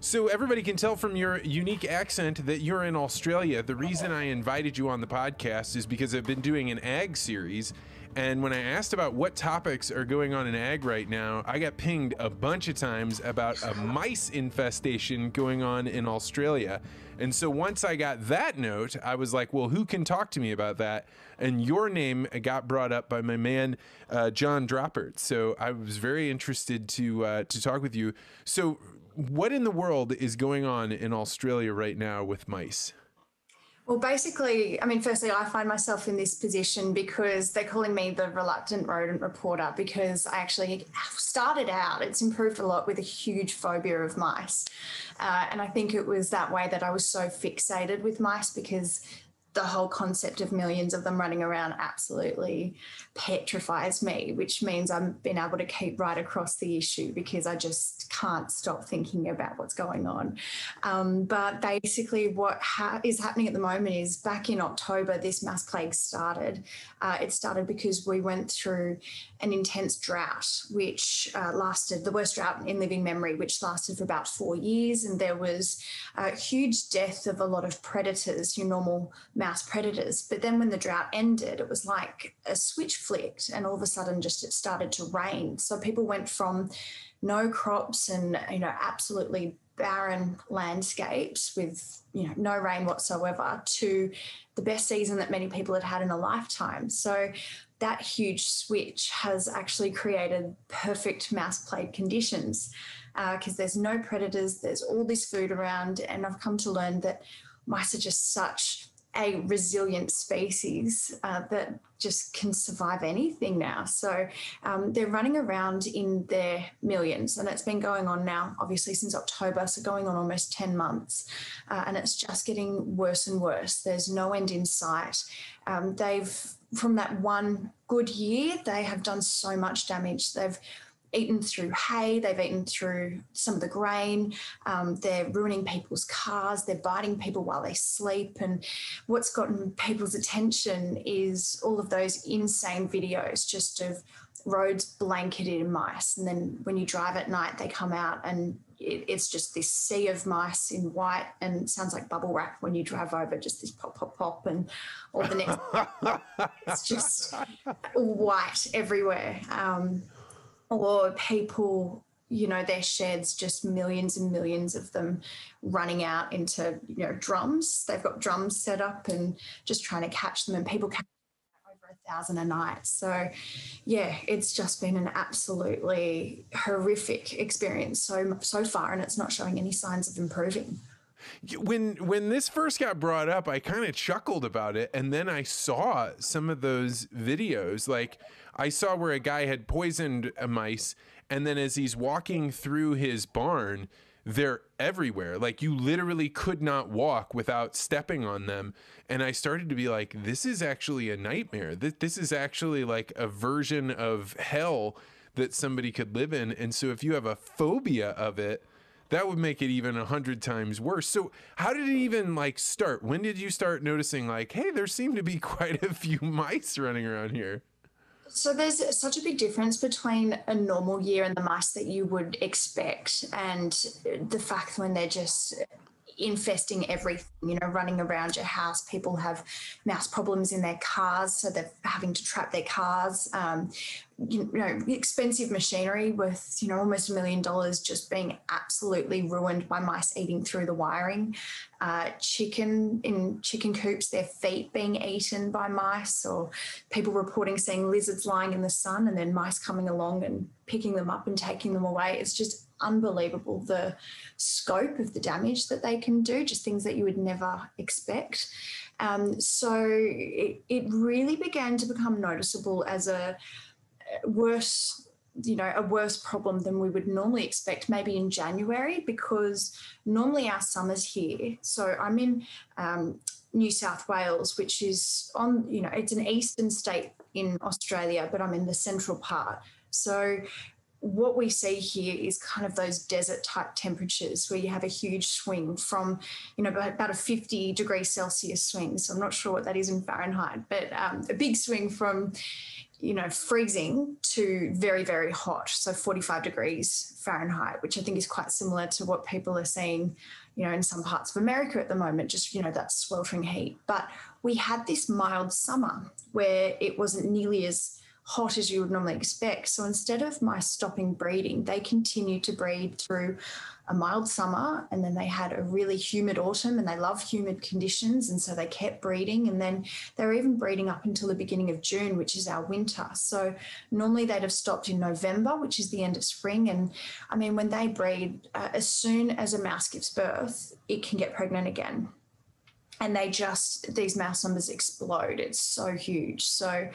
So everybody can tell from your unique accent that you're in Australia. The reason I invited you on the podcast is because I've been doing an ag series, and when I asked about what topics are going on in ag right now, I got pinged a bunch of times about a mice infestation going on in Australia. And so once I got that note, I was like, well, who can talk to me about that? And your name got brought up by my man, John Droppert. So I was very interested to talk with you. So what in the world is going on in Australia right now with mice? Well, basically, I mean, firstly, I find myself in this position because they're calling me the reluctant rodent reporter because I actually started out, it's improved a lot, with a huge phobia of mice. And I think it was that way that I was so fixated with mice because the whole concept of millions of them running around absolutely petrifies me, which means I've been able to keep right across the issue because I just can't stop thinking about what's going on. But basically what is happening at the moment is back in October, this mouse plague started. It started because we went through an intense drought, which lasted, the worst drought in living memory, which lasted for about 4 years. And there was a huge death of a lot of predators, your normal mouse predators. But then when the drought ended, it was like a switch flicked and all of a sudden just it started to rain. So people went from no crops and, absolutely barren landscapes with, no rain whatsoever to the best season that many people had had in a lifetime. So that huge switch has actually created perfect mouse plague conditions because there's no predators, there's all this food around, and I've come to learn that mice are just such a resilient species that just can survive anything now. So they're running around in their millions, and it's been going on now, obviously, since October, so going on almost 10 months. And it's just getting worse and worse. There's no end in sight. From that one good year, they have done so much damage. They've eaten through hay, they've eaten through some of the grain, they're ruining people's cars, they're biting people while they sleep. And what's gotten people's attention is all of those insane videos just of roads blanketed in mice. And then when you drive at night, they come out and it's just this sea of mice in white, and it sounds like bubble wrap when you drive over, just this pop, pop, pop, and all the next, it's just white everywhere. Or people, their sheds, just millions and millions of them running out into, drums. They've got drums set up and just trying to catch them, and people catch over 1,000 a night. So, yeah, it's just been an absolutely horrific experience so far, and it's not showing any signs of improving. When this first got brought up, I kind of chuckled about it, and then I saw some of those videos. Like I saw where a guy had poisoned a mice, and then as he's walking through his barn, they're everywhere. Like you literally could not walk without stepping on them. And I started to be like, this is actually a nightmare. This is actually like a version of hell that somebody could live in. And so if you have a phobia of it, that would make it even 100 times worse. So how did it even start? When did you start noticing hey, there seem to be quite a few mice running around here? So there's such a big difference between a normal year and the mice that you would expect, and the fact when they're just infesting everything, running around your house. People have mouse problems in their cars, so they're having to trap their cars. Expensive machinery worth, almost $1 million just being absolutely ruined by mice eating through the wiring. Chicken in chicken coops, their feet being eaten by mice, or people reporting seeing lizards lying in the sun and then mice coming along and picking them up and taking them away. It's just unbelievable the scope of the damage that they can do, just things that you would never expect. So it really began to become noticeable as a worse problem than we would normally expect, maybe in January, because normally our summer's here. So I'm in New South Wales, which is it's an eastern state in Australia, but I'm in the central part. So what we see here is kind of those desert type temperatures where you have a huge swing from, about a 50 degrees Celsius swing. So I'm not sure what that is in Fahrenheit, but a big swing from, freezing to very, very hot. So 45 degrees Fahrenheit, which I think is quite similar to what people are seeing, in some parts of America at the moment, just, that sweltering heat. But we had this mild summer where it wasn't nearly as hot as you would normally expect. So instead of mice stopping breeding, they continued to breed through a mild summer, and then they had a really humid autumn, and they love humid conditions, and so they kept breeding, and then they were even breeding up until the beginning of June, which is our winter. So normally they'd have stopped in November, which is the end of spring. And I mean, when they breed, as soon as a mouse gives birth, it can get pregnant again. And these mouse numbers explode. It's so huge. So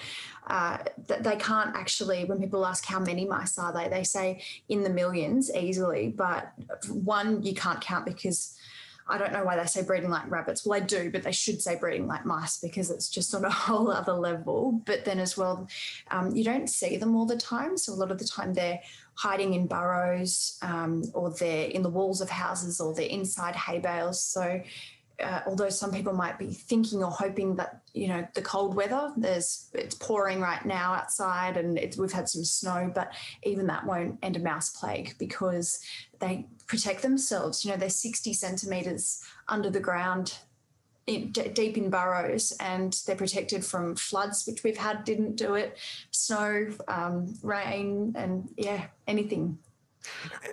they can't actually, when people ask how many mice are they say in the millions easily. But one, you can't count because I don't know why they say breeding like rabbits. Well, I do, but they should say breeding like mice because it's just on a whole other level. But then as well, you don't see them all the time. So a lot of the time they're hiding in burrows, or they're in the walls of houses, or they're inside hay bales. So although some people might be thinking or hoping that, the cold weather, it's pouring right now outside, and we've had some snow, but even that won't end a mouse plague because they protect themselves. They're 60 centimetres under the ground, deep in burrows, and they're protected from floods, which we've had, didn't do it, snow, rain, and anything.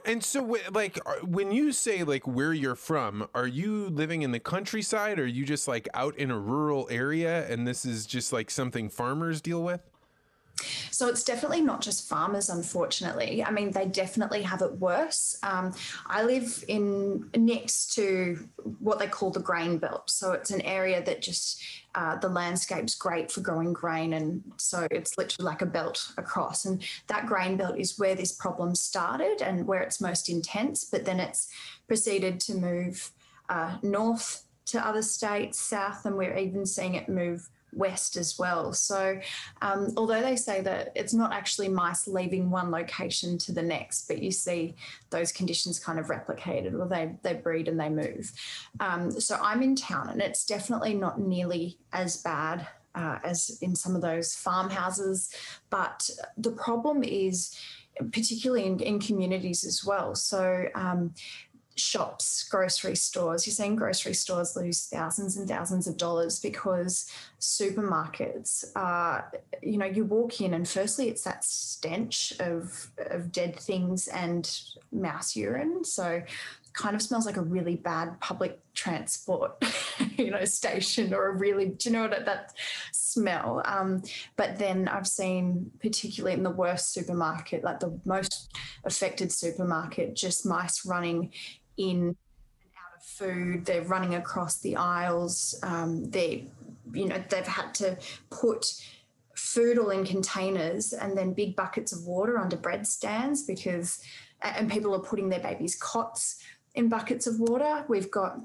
And so, like, when you say, like, where you're from, are you living in the countryside, or are you just, like, out in a rural area, and this is just, like, something farmers deal with? So it's definitely not just farmers, unfortunately. I mean, they definitely have it worse. I live next to what they call the grain belt. So it's an area that just the landscape's great for growing grain, and so it's literally like a belt across. And that grain belt is where this problem started and where it's most intense. But then it's proceeded to move north to other states, south, and we're even seeing it move west as well. So although they say that it's not actually mice leaving one location to the next, but you see those conditions kind of replicated, or they breed and they move. So I'm in town, and it's definitely not nearly as bad as in some of those farmhouses. But the problem is particularly in communities as well. So shops, grocery stores. You're seeing grocery stores lose thousands and thousands of dollars because supermarkets are, you walk in and firstly it's that stench of dead things and mouse urine. So it kind of smells like a really bad public transport, station, or do you know what that smell? But then I've seen, particularly in the worst supermarket, like the most affected supermarket, just mice running in and out of food. They're running across the aisles. They've had to put food all in containers and then big buckets of water under bread stands and people are putting their babies' cots in buckets of water. We've got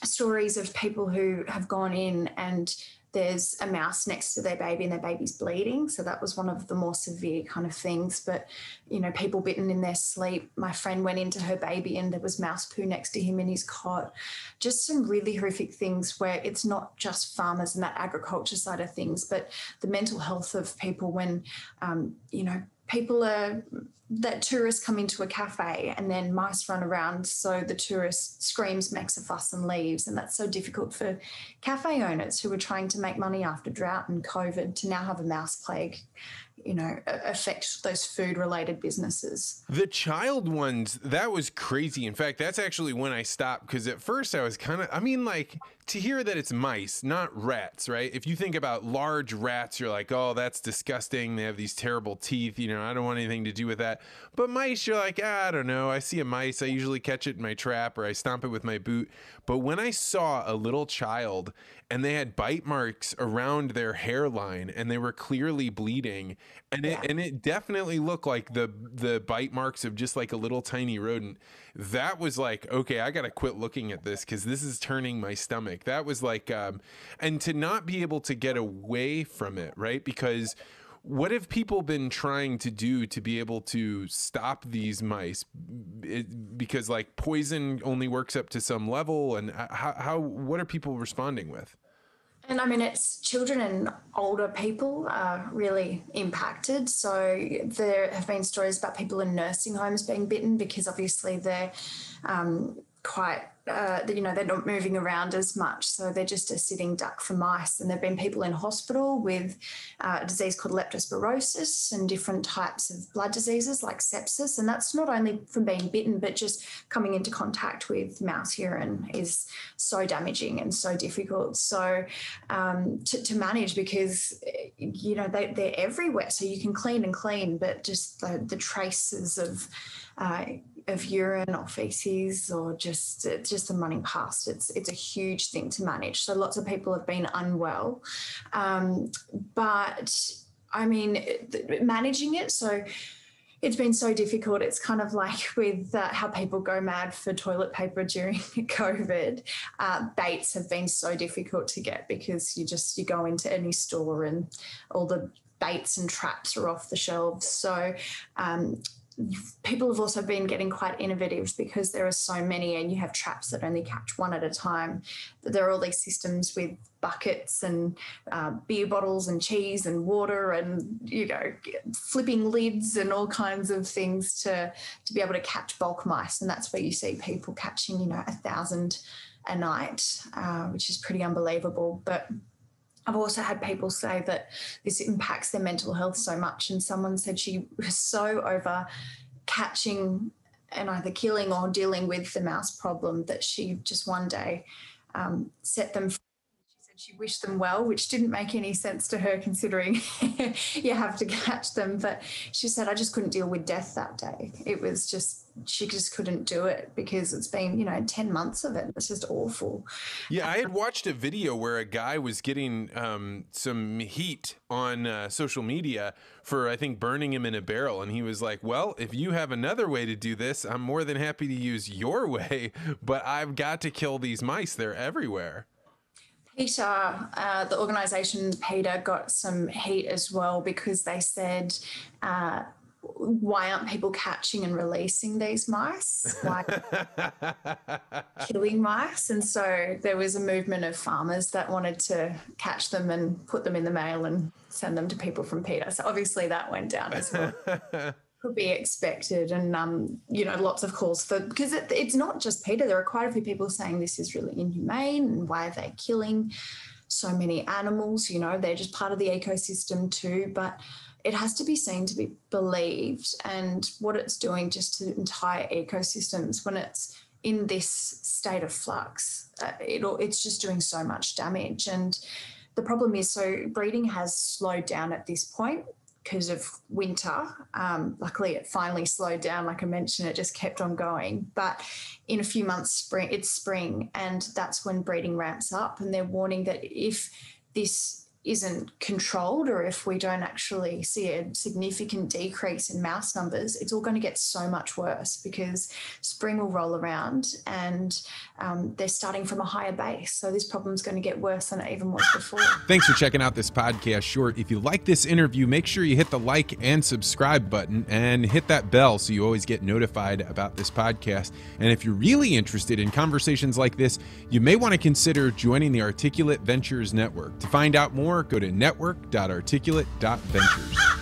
stories of people who have gone in and there's a mouse next to their baby and their baby's bleeding. So that was one of the more severe kind of things. But, people bitten in their sleep. My friend went into her baby and there was mouse poo next to him in his cot. Just some really horrific things where it's not just farmers and that agriculture side of things, but the mental health of people when, that tourists come into a cafe and then mice run around, so the tourist screams, makes a fuss and leaves, and that's so difficult for cafe owners who are trying to make money after drought and COVID to now have a mouse plague affect those food-related businesses. The child ones, that was crazy. In fact, that's actually when I stopped, because at first I was to hear that it's mice, not rats, right? If you think about large rats, you're like, oh, that's disgusting. They have these terrible teeth. I don't want anything to do with that. But mice, you're like, I don't know. I see a mice. I usually catch it in my trap or I stomp it with my boot. But when I saw a little child and they had bite marks around their hairline and they were clearly bleeding, and it definitely looked like the bite marks of just like a little tiny rodent, that was like, okay, I got to quit looking at this because this is turning my stomach. That was like, and to not be able to get away from it, right? Because What have people been trying to do to be able to stop these mice? Because like poison only works up to some level, and what are people responding with? And I mean, it's children and older people are really impacted. So there have been stories about people in nursing homes being bitten because obviously they're quite, they're not moving around as much. So they're just a sitting duck for mice. And there have been people in hospital with a disease called leptospirosis and different types of blood diseases like sepsis. And that's not only from being bitten, but just coming into contact with mouse urine is so damaging and so difficult. So to manage, because, they're everywhere. So you can clean, but just the traces of urine or feces or just them running past, it's a huge thing to manage. So lots of people have been unwell, but I mean, managing it, so it's been so difficult. It's kind of like with how people go mad for toilet paper during COVID. Baits have been so difficult to get because you go into any store and all the baits and traps are off the shelves. So people have also been getting quite innovative because there are so many and you have traps that only catch one at a time. There are all these systems with buckets and beer bottles and cheese and water and, flipping lids and all kinds of things to be able to catch bulk mice. And that's where you see people catching, 1,000 a night, which is pretty unbelievable. But I've also had people say that this impacts their mental health so much. And someone said she was so over catching and either killing or dealing with the mouse problem that she just one day set them free. She said she wished them well, which didn't make any sense to her considering you have to catch them. But she said, I just couldn't deal with death that day. It was just, she just couldn't do it because it's been, 10 months of it. It's just awful. Yeah, I had watched a video where a guy was getting some heat on social media for, I think, burning him in a barrel. And he was like, well, if you have another way to do this, I'm more than happy to use your way, but I've got to kill these mice. They're everywhere. PETA, the organisation PETA got some heat as well because they said, why aren't people catching and releasing these mice? Why killing mice? And so there was a movement of farmers that wanted to catch them and put them in the mail and send them to people from PETA. So obviously that went down as well. Could be expected. And, lots of calls for, because it's not just PETA. There are quite a few people saying this is really inhumane and why are they killing so many animals? They're just part of the ecosystem too. But it has to be seen to be believed, and what it's doing just to entire ecosystems when it's in this state of flux, it's just doing so much damage. And the problem is, so breeding has slowed down at this point because of winter. Luckily, it finally slowed down. Like I mentioned, it just kept on going. But in a few months, it's spring, and that's when breeding ramps up. And they're warning that if this isn't controlled or if we don't actually see a significant decrease in mouse numbers, it's all going to get so much worse because spring will roll around and they're starting from a higher base. So this problem's going to get worse than it even was before. Thanks for checking out this podcast short. If you like this interview, make sure you hit the like and subscribe button and hit that bell so you always get notified about this podcast. And if you're really interested in conversations like this, you may want to consider joining the Articulate Ventures Network. To find out more, go to network.articulate.ventures.